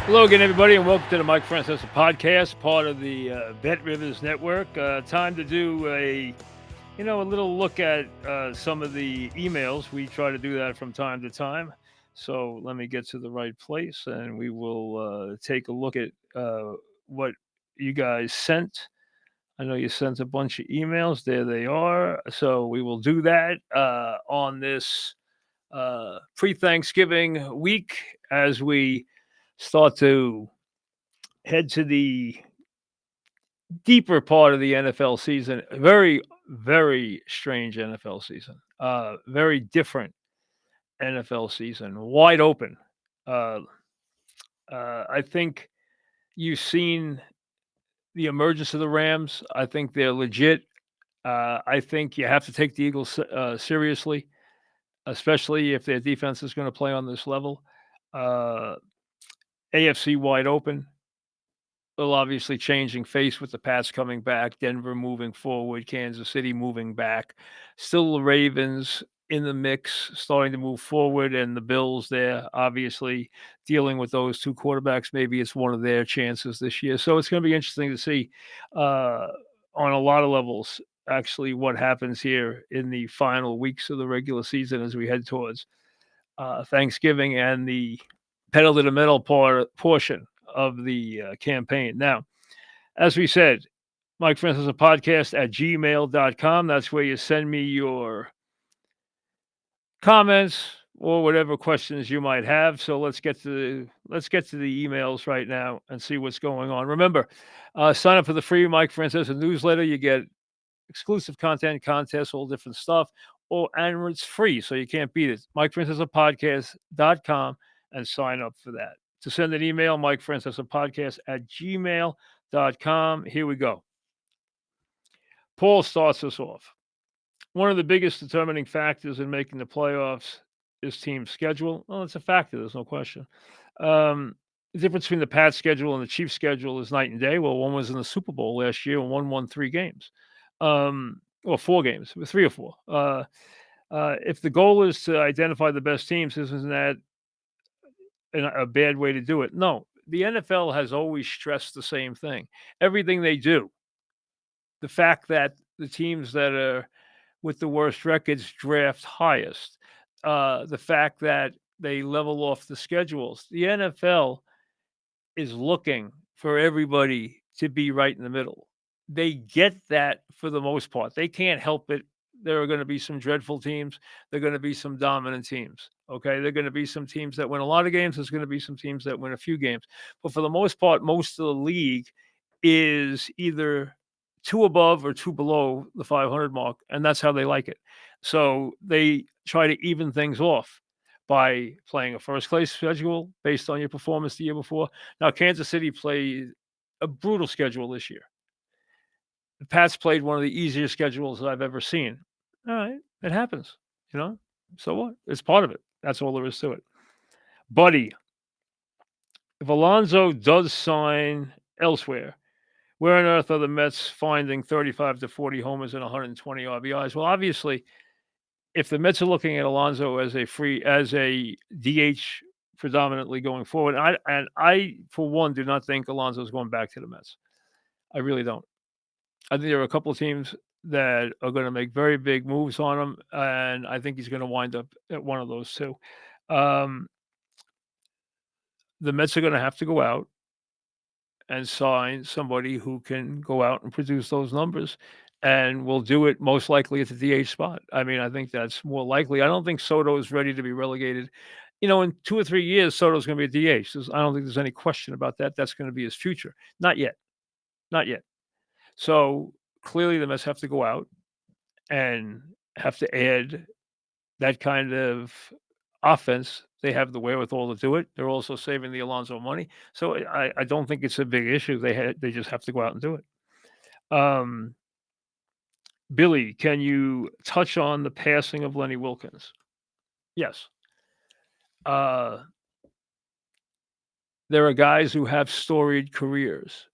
Hello again, everybody, and welcome to the Mike Francesa podcast, part of the Bet Rivers Network. Time to do a little look at some of the emails. We try to do that from time to time. So let me get to the right place, and we will take a look at what you guys sent. I know you sent a bunch of emails. There they are. So we will do that on this pre-Thanksgiving week as we start to head to the deeper part of the NFL season. Very, very strange NFL season. Very different NFL season. Wide open. Uh, I think you've seen the emergence of the Rams. I think they're legit. I think you have to take the Eagles seriously, especially if their defense is going to play on this level. Uh, AFC wide open. Well, obviously changing face with the Pats coming back, Denver moving forward, Kansas City moving back. Still the Ravens in the mix, starting to move forward, and the Bills there, obviously dealing with those two quarterbacks. Maybe it's one of their chances this year. So it's going to be interesting to see uh, on a lot of levels, actually, what happens here in the final weeks of the regular season as we head towards Thanksgiving and the pedal to the metal portion of the campaign. Now, as we said, Mike Francis, a podcast at gmail.com. That's where you send me your comments or whatever questions you might have. So let's get to the emails right now and see what's going on. Remember, sign up for the free Mike Francis newsletter. You get exclusive content, contests, all different stuff. And it's free, so you can't beat it. MikeFrancisAPodcast.com and sign up for that. To send an email, MikeFrancisAPodcast at gmail.com. Here we go. Paul starts us off. One of the biggest determining factors in making the playoffs is team schedule. Well, it's a factor, there's no question. The difference between the Pats schedule and the Chiefs schedule is night and day. Well, one was in the Super Bowl last year and one won 3 games. Or 4 games, 3 or 4. If the goal is to identify the best teams, isn't that a bad way to do it? No, the NFL has always stressed the same thing. Everything they do, the fact that the teams that are with the worst records draft highest, the fact that they level off the schedules. The NFL is looking for everybody to be right in the middle. They get that for the most part. They can't help it. There are going to be some dreadful teams. There are going to be some dominant teams. Okay. There are going to be some teams that win a lot of games. There's going to be some teams that win a few games. But for the most part, most of the league is either 2 above or 2 below the 500 mark. And that's how they like it. So they try to even things off by playing a first place schedule based on your performance the year before. Now, Kansas City played a brutal schedule this year. The Pats played one of the easier schedules that I've ever seen. All right, it happens, you know? So what? It's part of it. That's all there is to it. Buddy, if Alonso does sign elsewhere, where on earth are the Mets finding 35 to 40 homers and 120 RBIs? Well, obviously, if the Mets are looking at Alonso as a DH predominantly going forward, I for one do not think Alonso is going back to the Mets. I really don't. I think there are a couple of teams that are going to make very big moves on him, and I think he's going to wind up at one of those two. Um, the Mets are going to have to go out and sign somebody who can go out and produce those numbers, and will do it most likely at the DH spot. I mean, I think that's more likely. I don't think Soto is ready to be relegated. In 2 or 3 years, Soto's going to be a DH. I don't think there's any question about that. That's going to be his future. Not yet. Not yet. So clearly, the Mets have to go out and have to add that kind of offense. They have the wherewithal to do it. They're also saving the Alonso money. So I don't think it's a big issue. They just have to go out and do it. Billy, can you touch on the passing of Lenny Wilkens? Yes. Uh, there are guys who have storied careers.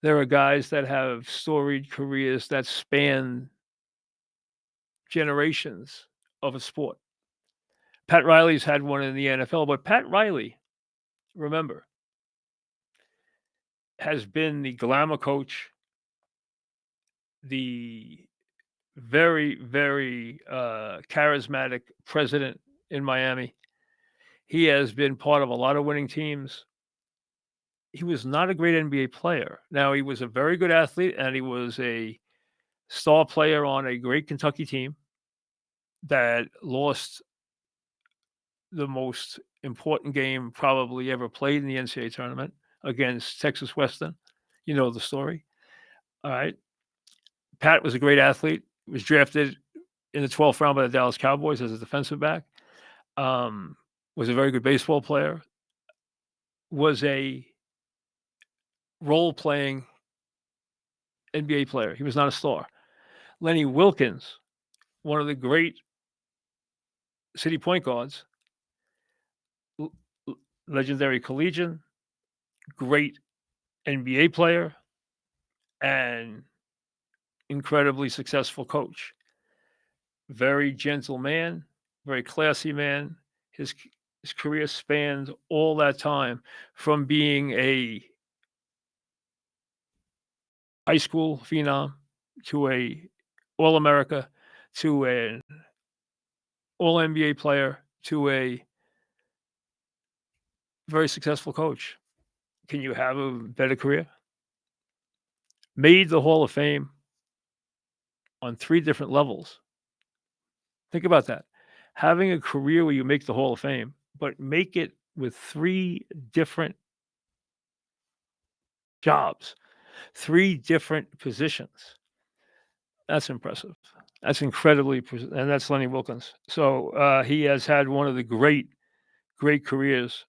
There are guys that have storied careers that span generations of a sport. Pat Riley's had one in the NFL, but Pat Riley, remember, has been the glamour coach, the very, very charismatic president in Miami. He has been part of a lot of winning teams. He was not a great NBA player. Now, he was a very good athlete, and he was a star player on a great Kentucky team that lost the most important game probably ever played in the NCAA tournament against Texas Western. You know the story. All right. Pat was a great athlete. Was drafted in the 12th round by the Dallas Cowboys as a defensive back. Was a very good baseball player. Was a role-playing NBA player. He was not a star. Lenny Wilkens, one of the great city point guards, legendary collegian, great NBA player, and incredibly successful coach. Very gentle man, very classy man. His career spanned all that time from being a high school phenom to a All-America to an All-NBA player to a very successful coach. Can you have a better career? Made the Hall of Fame on 3 different levels. Think about that. Having a career where you make the Hall of Fame, but make it with 3 different jobs, 3 different positions. That's impressive. That's incredibly, and that's Lenny Wilkens. So he has had one of the great careers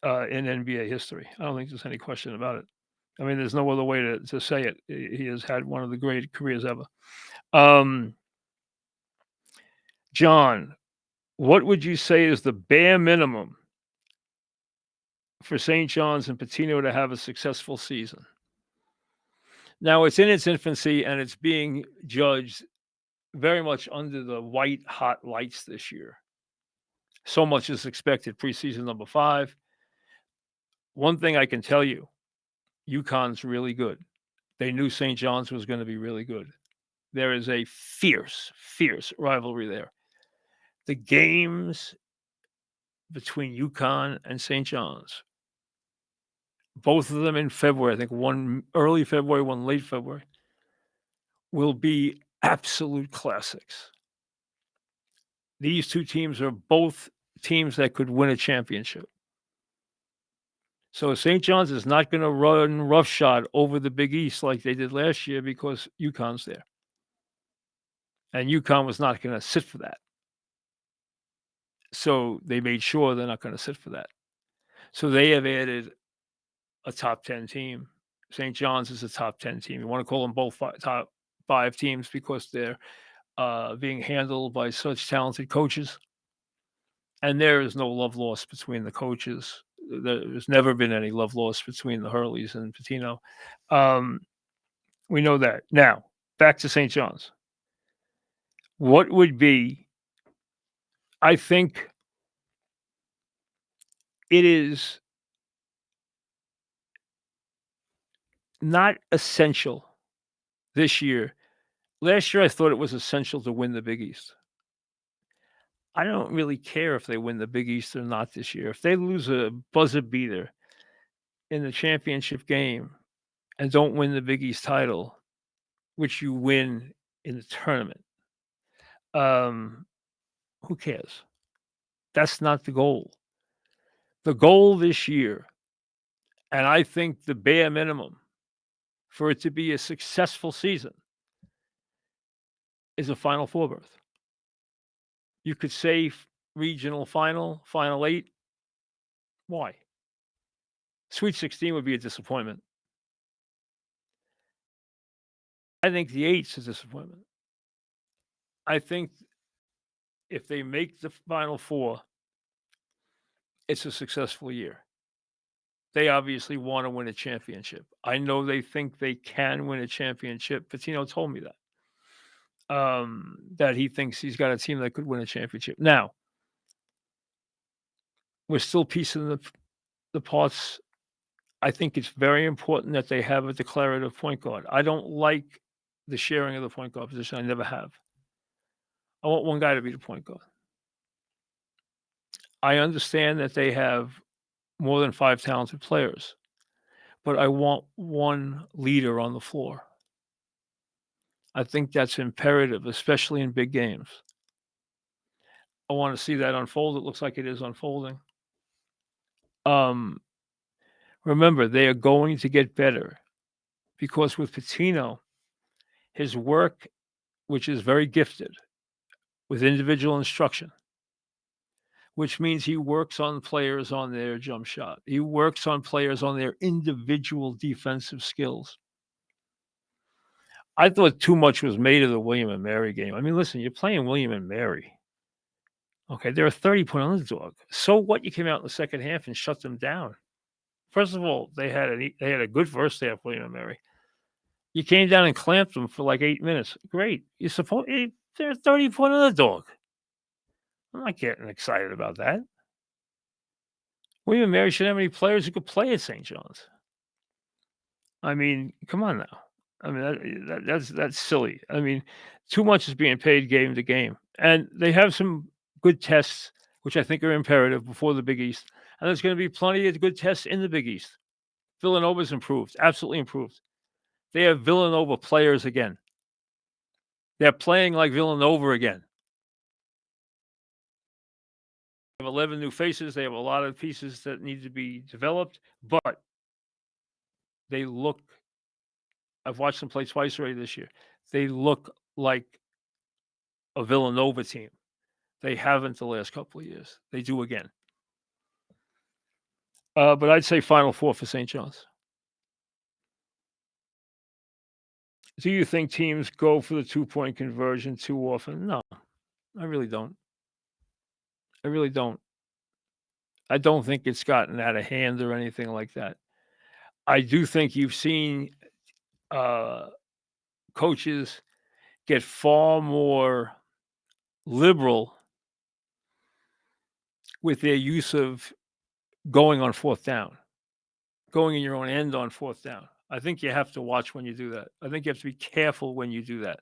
in NBA history. I don't think there's any question about it. I mean, there's no other way to say it. He has had one of the great careers ever. John, what would you say is the bare minimum for St. John's and Pitino to have a successful season? Now, it's in its infancy, and it's being judged very much under the white hot lights this year. So much is expected preseason number 5. One thing I can tell you, UConn's really good. They knew St. John's was going to be really good. There is a fierce rivalry there. The games between UConn and St. John's, both of them in February, I think one early February, one late February, will be absolute classics. These 2 teams are both teams that could win a championship. So St. John's is not going to run roughshod over the Big East like they did last year because UConn's there. And UConn was not going to sit for that. So they made sure they're not going to sit for that. So they have added a top 10 team. St. John's is a top 10 team. You want to call them both top 5 teams because they're being handled by such talented coaches. And there is no love lost between the coaches. There's never been any love lost between the Hurleys and Pitino. We know that. Now, back to St. John's. What would be, I think it is not essential this year. Last year, I thought it was essential to win the Big East. I don't really care if they win the Big East or not this year. If they lose a buzzer beater in the championship game and don't win the Big East title, which you win in the tournament, who cares? That's not the goal. The goal this year, and I think the bare minimum for it to be a successful season, is a Final Four berth. You could say regional final, Final 8. Why? Sweet 16 would be a disappointment. I think the 8's a disappointment. I think if they make the Final Four, it's a successful year. They obviously want to win a championship. I know they think they can win a championship. Pitino told me that. That he thinks he's got a team that could win a championship. Now, we're still piecing the parts I think it's very important that they have a declarative point guard. I don't like the sharing of the point guard position. I never have. I want one guy to be the point guard. I understand that they have more than 5 talented players, but I want one leader on the floor. I think that's imperative, especially in big games. I want to see that unfold. It looks like it is unfolding. Remember, they are going to get better because with Pitino, his work, which is very gifted with individual instruction, which means he works on players on their jump shot. He works on players on their individual defensive skills. I thought too much was made of the William and Mary game. I mean, listen, you're playing William and Mary. Okay, they're a 30-point underdog. So what? You came out in the second half and shut them down. First of all, they had a good first half, William and Mary. You came down and clamped them for like 8 minutes. Great. They're a 30-point underdog. I'm not getting excited about that. William and Mary should have any players who could play at St. John's. I mean, come on now. I mean, that's silly. I mean, too much is being paid game to game, and they have some good tests, which I think are imperative before the Big East. And there's going to be plenty of good tests in the Big East. Villanova's improved, absolutely improved. They have Villanova players again. They're playing like Villanova again. They have 11 new faces. They have a lot of pieces that need to be developed, but they look. I've watched them play twice already this year. They look like a Villanova team. They haven't the last couple of years. They do again. But I'd say Final Four for St. John's. Do you think teams go for the 2-point conversion too often? No, I really don't. I really don't. I don't think it's gotten out of hand or anything like that. I do think you've seen coaches get far more liberal with their use of going on fourth down, going in your own end on fourth down. I think you have to watch when you do that. I think you have to be careful when you do that.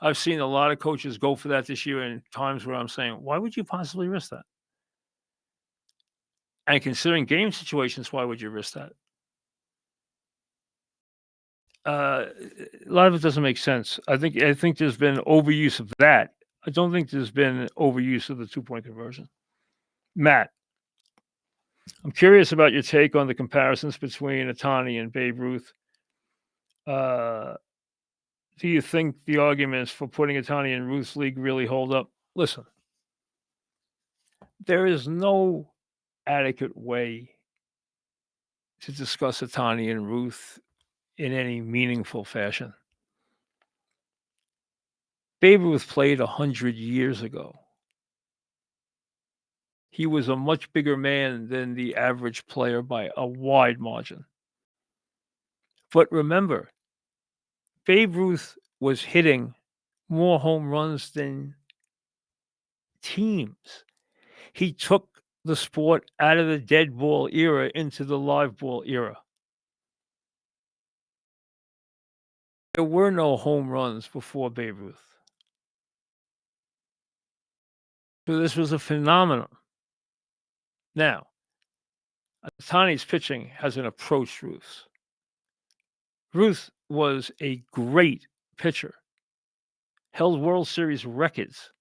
I've seen a lot of coaches go for that this year in times where I'm saying, why would you possibly risk that? And considering game situations, why would you risk that? A lot of it doesn't make sense. I think there's been overuse of that. I don't think there's been overuse of the 2-point conversion. Matt, I'm curious about your take on the comparisons between Ohtani and Babe Ruth. Do you think the arguments for putting Ohtani in Ruth's league really hold up? Listen, there is no adequate way to discuss Ohtani and Ruth in any meaningful fashion. Babe Ruth played 100 years ago. He was a much bigger man than the average player by a wide margin. But remember, Babe Ruth was hitting more home runs than teams. He took the sport out of the dead ball era into the live ball era. There were no home runs before Babe Ruth. So this was a phenomenon. Now, Ohtani's pitching hasn't approached Ruth's. Ruth was a great pitcher, held World Series records,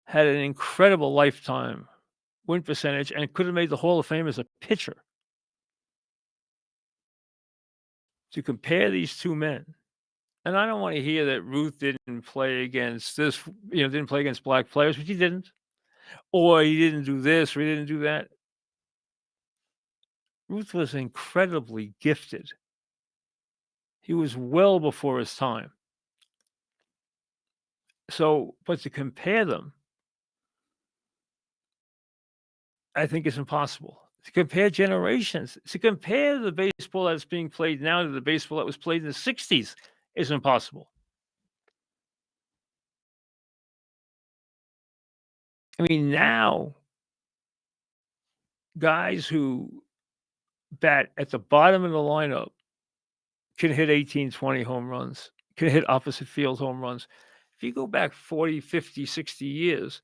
had an incredible lifetime win percentage, and could have made the Hall of Fame as a pitcher. To compare these two men, and I don't want to hear that Ruth didn't play against didn't play against black players, which he didn't, or he didn't do this, or he didn't do that. Ruth was incredibly gifted. He was well before his time. So, but to compare them, I think it's impossible. To compare generations, to compare the baseball that's being played now to the baseball that was played in the 60s is impossible. I mean, now guys who bat at the bottom of the lineup can hit 18, 20 home runs, can hit opposite field home runs. If you go back 40, 50, 60 years,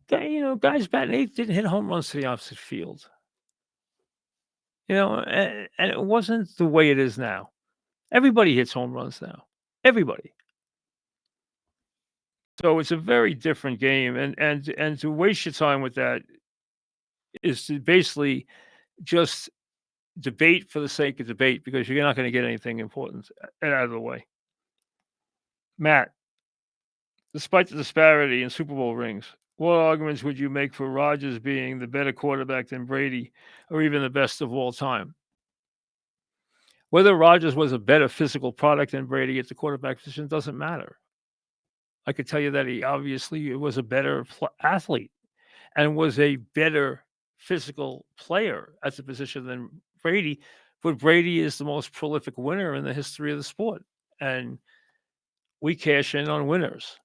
guys batting eighth didn't hit home runs to the opposite field. And it wasn't the way it is now. Everybody hits home runs now. Everybody. So it's a very different game, and to waste your time with that is to basically just debate for the sake of debate because you're not going to get anything important out of the way. Matt, despite the disparity in Super Bowl rings, what arguments would you make for Rodgers being the better quarterback than Brady or even the best of all time? Whether Rodgers was a better physical product than Brady at the quarterback position doesn't matter. I could tell you that he obviously was a better athlete and was a better physical player at the position than Brady. But Brady is the most prolific winner in the history of the sport. And we cash in on winners.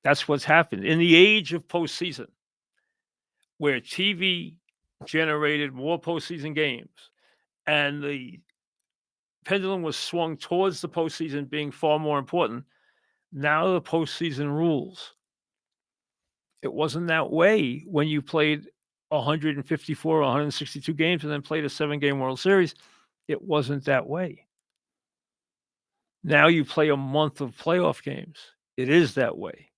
That's what's happened. In the age of postseason, where TV generated more postseason games and the pendulum was swung towards the postseason being far more important, now the postseason rules. It wasn't that way when you played 154 or 162 games and then played a 7-game World Series. It wasn't that way. Now you play a month of playoff games. It is that way.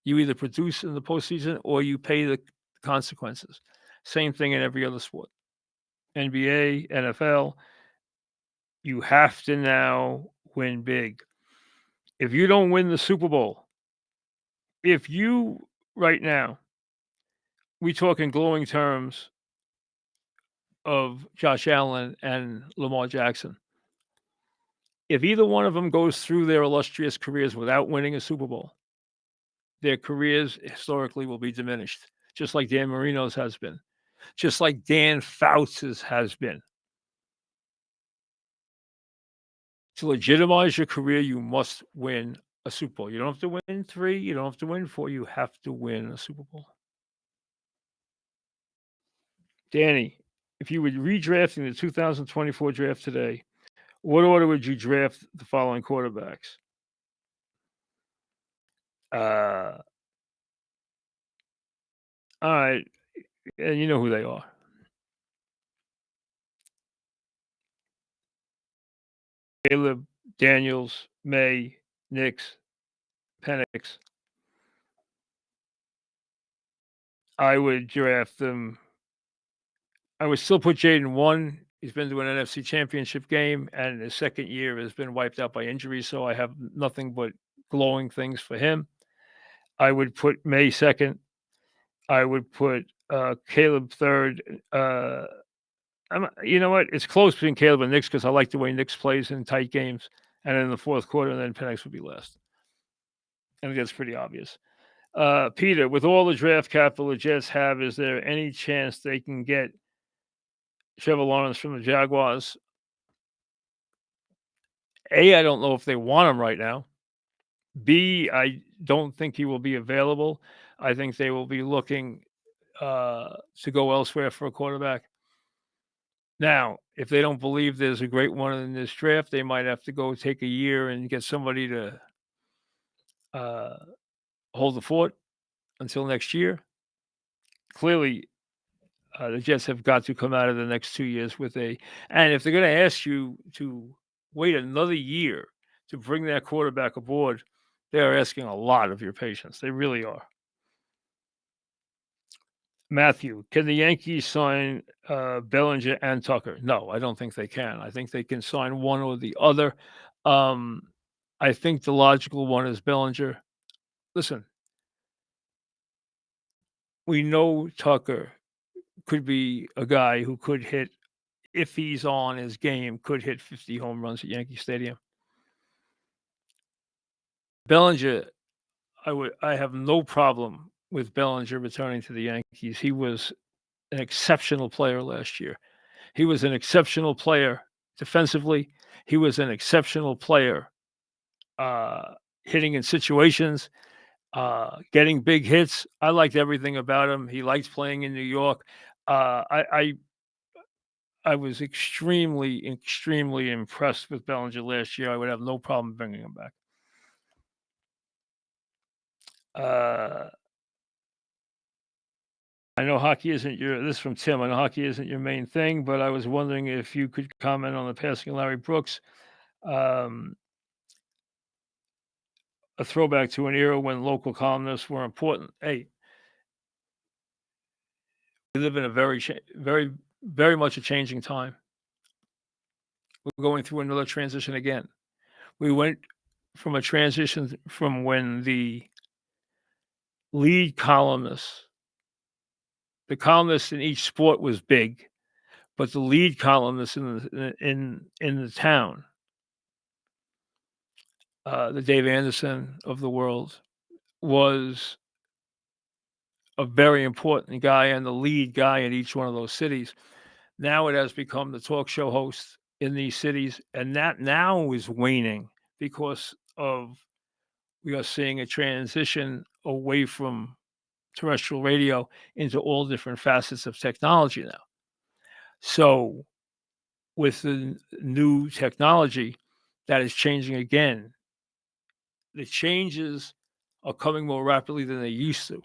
You either produce in the postseason or you pay the consequences. Same thing in every other sport. NBA, NFL, you have to now win big. If you don't win the Super Bowl, if you right now, we talk in glowing terms of Josh Allen and Lamar Jackson. If either one of them goes through their illustrious careers without winning a Super Bowl, their careers historically will be diminished, just like Dan Marino's has been, just like Dan Fouts' has been. To legitimize your career, you must win a Super Bowl. You don't have to win 3, you don't have to win 4, you have to win a Super Bowl. Danny, if you were redrafting the 2024 draft today, what order would you draft the following quarterbacks? All right, and you know who they are. Caleb, Daniels, May, Nix, Penix. I would draft them. I would still put Jaden 1. He's been to an NFC Championship game, and his second year has been wiped out by injury, so I have nothing but glowing things for him. I would put May 2nd. I would put Caleb 3rd. You know what? It's close between Caleb and Nix because I like the way Nix plays in tight games. And in the fourth quarter, and then Penix would be last. I think that's pretty obvious. Peter, with all the draft capital the Jets have, is there any chance they can get Trevor Lawrence from the Jaguars? A, I don't know if they want him right now. B, I don't think he will be available. I think they will be looking to go elsewhere for a quarterback. Now, if they don't believe there's a great one in this draft, they might have to go take a year and get somebody to hold the fort until next year. Clearly, the Jets have got to come out of the next 2 years with and if they're going to ask you to wait another year to bring that quarterback aboard, they are asking a lot of your patience. They really are. Matthew, can the Yankees sign Bellinger and Tucker? No, I don't think they can. I think they can sign one or the other. I think the logical one is Bellinger. Listen, we know Tucker could be a guy who could hit, if he's on his game, could hit 50 home runs at Yankee Stadium. Bellinger, I have no problem with Bellinger returning to the Yankees. He was an exceptional player last year. He was an exceptional player defensively. He was an exceptional player hitting in situations. getting big hits. I liked everything about him. He liked playing in New York. I was extremely impressed with Bellinger last year. I would have no problem bringing him back. I know hockey isn't this is from Tim. I know hockey isn't your main thing, but I was wondering if you could comment on the passing of Larry Brooks. Um, a throwback to an era when local columnists were important. Hey, we live in a very much a changing time. We're going through another transition again. We went from a transition from when the lead columnist, the columnist in each sport was big, but the lead columnist in the town, the Dave Anderson of the world, was a very important guy and the lead guy in each one of those cities. Now it has become the talk show host in these cities, and that now is waning because of we are seeing a transition away from terrestrial radio into all different facets of technology now. So with the new technology that is changing again, the changes are coming more rapidly than they used to.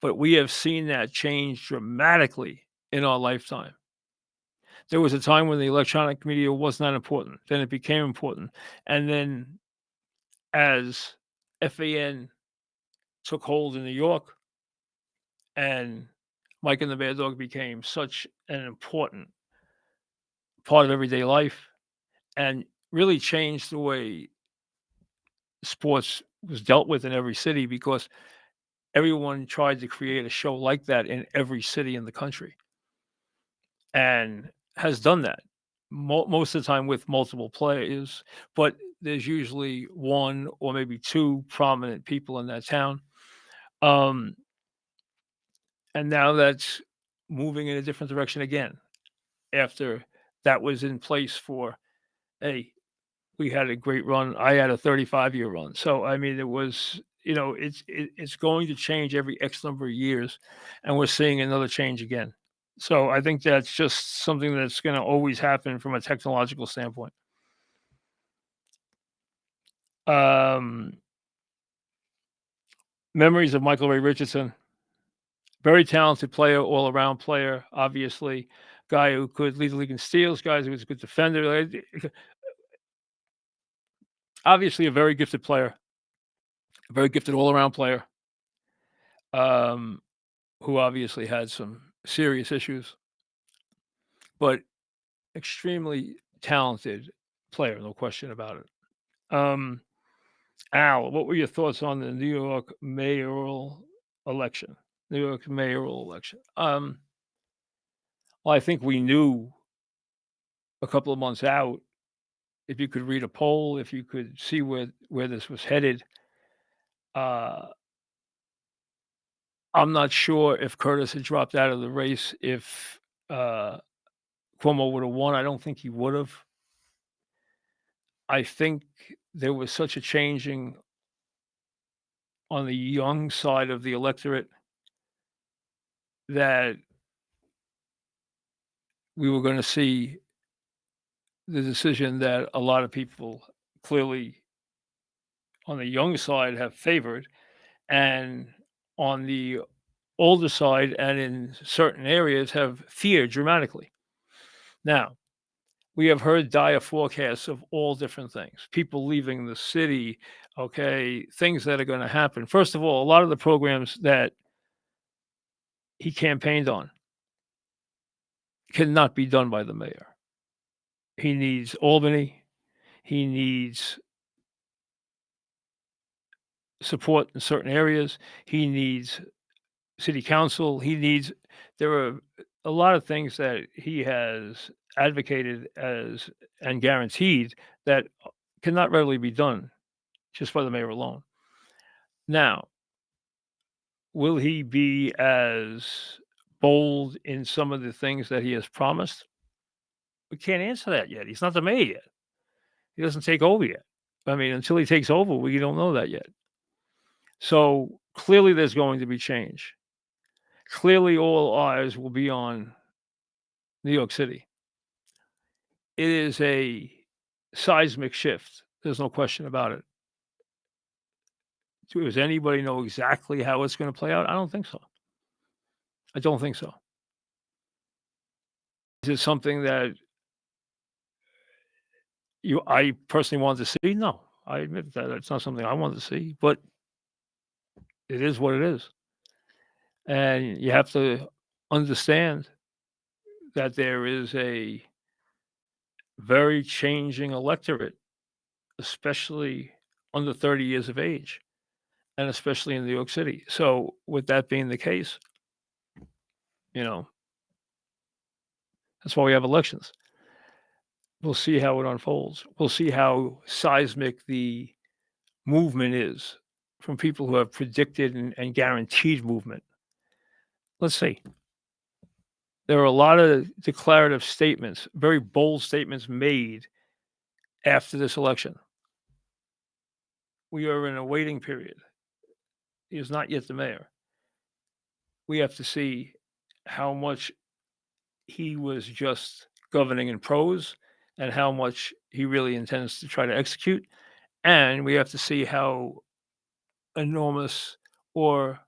But we have seen that change dramatically in our lifetime. There was a time when the electronic media was not important. Then it became important. And then as FAN took hold in New York and Mike and the Mad Dog became such an important part of everyday life and really changed the way sports was dealt with in every city because everyone tried to create a show like that in every city in the country and has done that most of the time with multiple players, but there's usually one or maybe two prominent people in that town. Um, and now that's moving in a different direction again after that was in place for, hey, we had a great run. I had a 35-year run. So, I mean, it was, it's going to change every X number of years, and we're seeing another change again. So I think that's just something that's going to always happen from a technological standpoint. Um, memories of Michael Ray Richardson, very talented player, all around player, obviously, guy who could lead the league in steals, guys who was a good defender, obviously a very gifted player, a very gifted all around player, who obviously had some serious issues, but extremely talented player, no question about it. Al, what were your thoughts on the New York mayoral election? New York mayoral election. Well, I think we knew a couple of months out, if you could read a poll, if you could see where this was headed. Uh, I'm not sure if Curtis had dropped out of the race, if uh, Cuomo would have won. I don't think he would have. I think there was such a changing on the young side of the electorate that we were going to see the decision that a lot of people clearly on the young side have favored, and on the older side and in certain areas have feared dramatically. Now, we have heard dire forecasts of all different things, people leaving the city, okay, things that are going to happen. First of all, a lot of the programs that he campaigned on cannot be done by the mayor. He needs Albany. He needs support in certain areas. He needs city council. There are a lot of things that he has advocated as and guaranteed that cannot readily be done just by the mayor alone. Now, will he be as bold in some of the things that he has promised? We can't answer that yet. He's not the mayor yet. He doesn't take over yet. I mean, until he takes over, we don't know that yet. So clearly there's going to be change. Clearly all eyes will be on New York City. It is a seismic shift. There's no question about it. Does anybody know exactly how it's going to play out? I don't think so. I don't think so. Is it something that I personally wanted to see? No, I admit that it's not something I wanted to see, but it is what it is. And you have to understand that there is a very changing electorate, especially under 30 years of age, and especially in New York City. So, with that being the case, you know, that's why we have elections. We'll see how it unfolds. We'll see how seismic the movement is from people who have predicted and guaranteed movement. Let's see. There are a lot of declarative statements, very bold statements made after this election. We are in a waiting period. He is not yet the mayor. We have to see how much he was just governing in prose and how much he really intends to try to execute. And we have to see how enormous or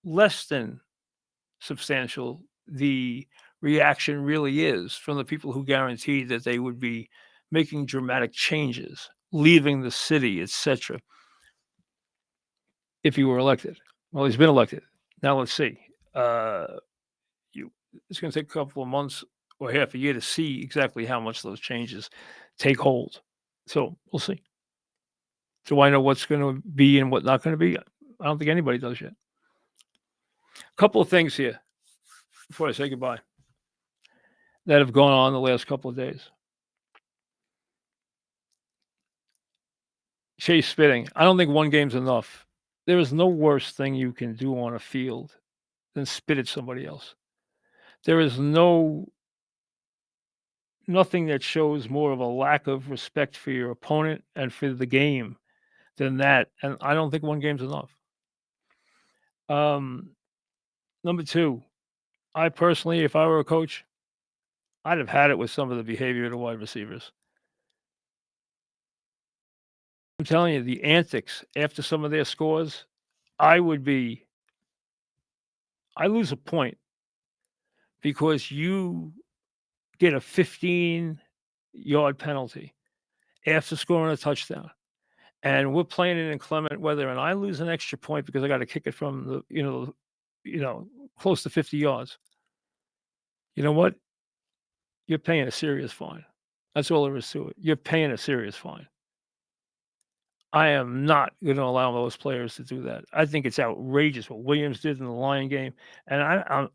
less than substantial the reaction really is from the people who guaranteed that they would be making dramatic changes, leaving the city, etc., if he were elected. Well, he's been elected. Now let's see. It's going to take a couple of months or half a year to see exactly how much those changes take hold. So we'll see. Do I know what's going to be and what not going to be? I don't think anybody does yet. A couple of things here before I say goodbye that have gone on the last couple of days. Chase spitting. I don't think one game's enough. There is no worse thing you can do on a field than spit at somebody else. There is nothing that shows more of a lack of respect for your opponent and for the game than that. And I don't think one game's enough. Number two, I personally, if I were a coach, I'd have had it with some of the behavior of the wide receivers. I'm telling you, the antics after some of their scores, I lose a point because you get a 15-yard penalty after scoring a touchdown. And we're playing in inclement weather, and I lose an extra point because I got to kick it from close to 50 yards. You know what? You're paying a serious fine. That's all there is to it. You're paying a serious fine. I am not going to allow those players to do that. I think it's outrageous what Williams did in the Lion game, and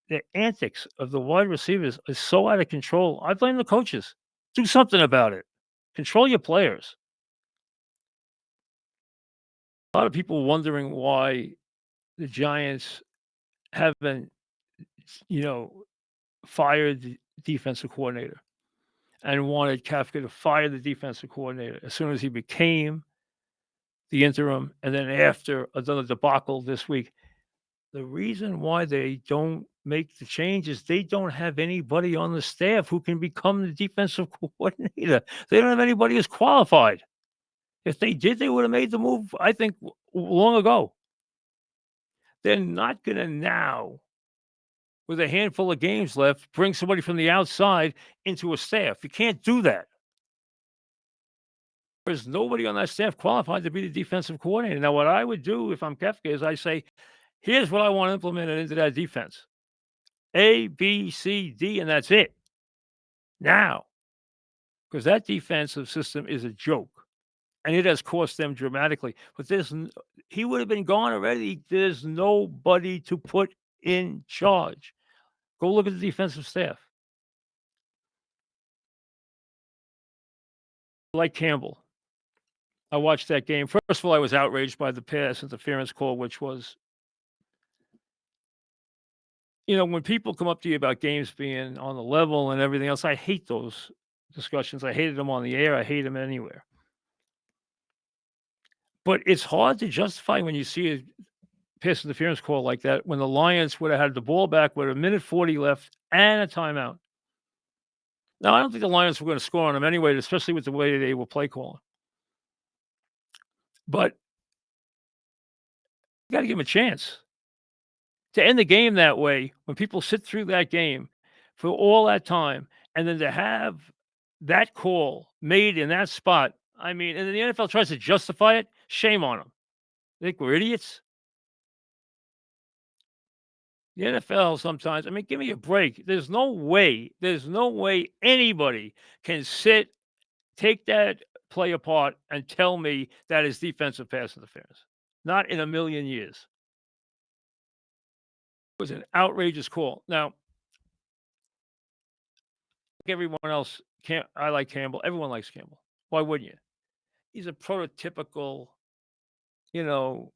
the antics of the wide receivers is so out of control. I blame the coaches. Do something about it. Control your players. A lot of people wondering why the Giants haven't, fired the defensive coordinator and wanted Kafka to fire the defensive coordinator as soon as he became the interim, and then after another debacle this week. The reason why they don't make the change is they don't have anybody on the staff who can become the defensive coordinator. They don't have anybody who's qualified. If they did, they would have made the move, I think, long ago. They're not going to now, with a handful of games left, bring somebody from the outside into a staff. You can't do that. There's nobody on that staff qualified to be the defensive coordinator. Now, what I would do if I'm Kefka is I say, here's what I want implemented into that defense. A, B, C, D, and that's it. Now, because that defensive system is a joke, and it has cost them dramatically. But he would have been gone already. There's nobody to put in charge. Go look at the defensive staff. Like Campbell. I watched that game. First of all, I was outraged by the pass interference call, which was, when people come up to you about games being on the level and everything else, I hate those discussions. I hated them on the air. I hate them anywhere. But it's hard to justify when you see a pass interference call like that when the Lions would have had the ball back with 1:40 left and a timeout. Now, I don't think the Lions were gonna score on them anyway, especially with the way they were play calling. But you gotta give them a chance. To end the game that way, when people sit through that game for all that time, and then to have that call made in that spot, I mean, and then the NFL tries to justify it, shame on them. Think we're idiots? The NFL sometimes, I mean, give me a break. There's no way anybody can sit, take that play apart, and tell me that is defensive pass interference. Not in a million years. It was an outrageous call. Now, like everyone else, I like Campbell. Everyone likes Campbell. Why wouldn't you? He's a prototypical, you know,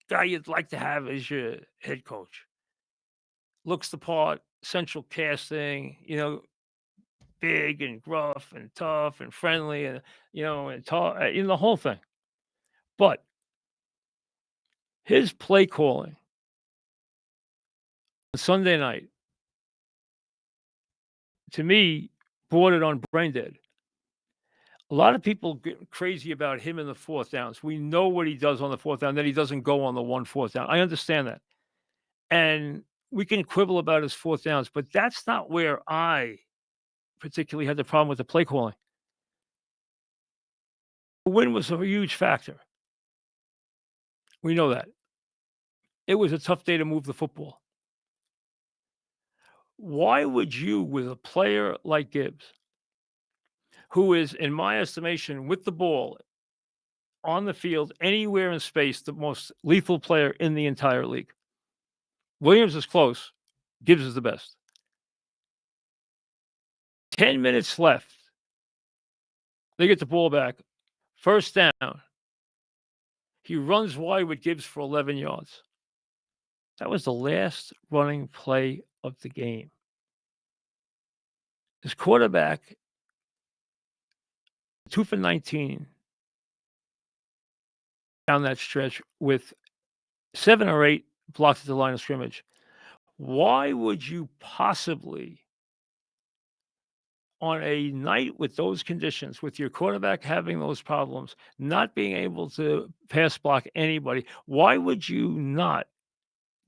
guy you'd like to have as your head coach. Looks the part, central casting, big and gruff and tough and friendly and and tall, the whole thing. But his play calling on Sunday night, to me, brought it on brain dead. A lot of people get crazy about him in the fourth downs. We know what he does on the fourth down, that he doesn't go on the 1/4 down. I understand that. And we can quibble about his fourth downs, but that's not where I particularly had the problem with the play calling. The win was a huge factor. We know that. It was a tough day to move the football. Why would you, with a player like Gibbs, who is, in my estimation, with the ball on the field, anywhere in space, the most lethal player in the entire league? Williams is close. Gibbs is the best. 10 minutes left. They get the ball back. First down. He runs wide with Gibbs for 11 yards. That was the last running play of the game. His quarterback, 2 for 19 down that stretch with 7 or 8 blocks at the line of scrimmage. Why would you possibly, on a night with those conditions, with your quarterback having those problems, not being able to pass block anybody, why would you not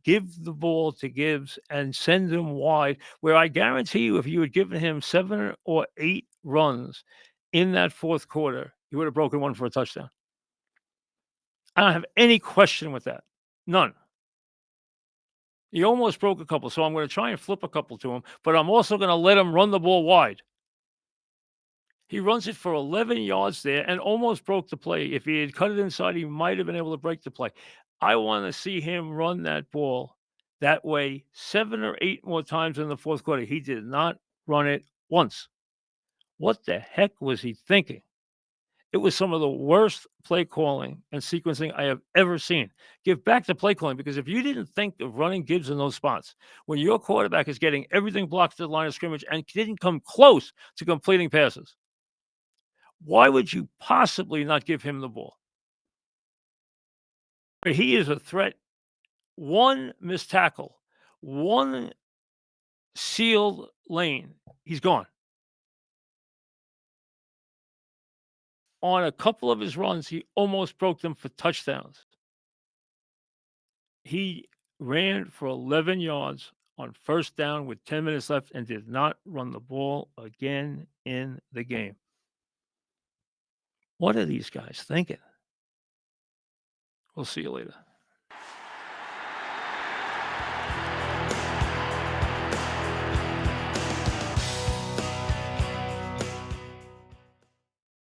give the ball to Gibbs and send him wide, where I guarantee you if you had given him 7 or 8 runs in that fourth quarter, he would have broken one for a touchdown. I don't have any question with that. None. He almost broke a couple, so I'm gonna try and flip a couple to him, but I'm also gonna let him run the ball wide. He runs it for 11 yards there and almost broke the play. If he had cut it inside, he might have been able to break the play. I wanna see him run that ball that way 7 or 8 more times in the fourth quarter. He did not run it once. What the heck was he thinking? It was some of the worst play calling and sequencing I have ever seen. Give back the play calling, because if you didn't think of running Gibbs in those spots, when your quarterback is getting everything blocked to the line of scrimmage and didn't come close to completing passes, why would you possibly not give him the ball? He is a threat. One missed tackle, one sealed lane, he's gone. On a couple of his runs, he almost broke them for touchdowns. He ran for 11 yards on first down with 10 minutes left and did not run the ball again in the game. What are these guys thinking? We'll see you later.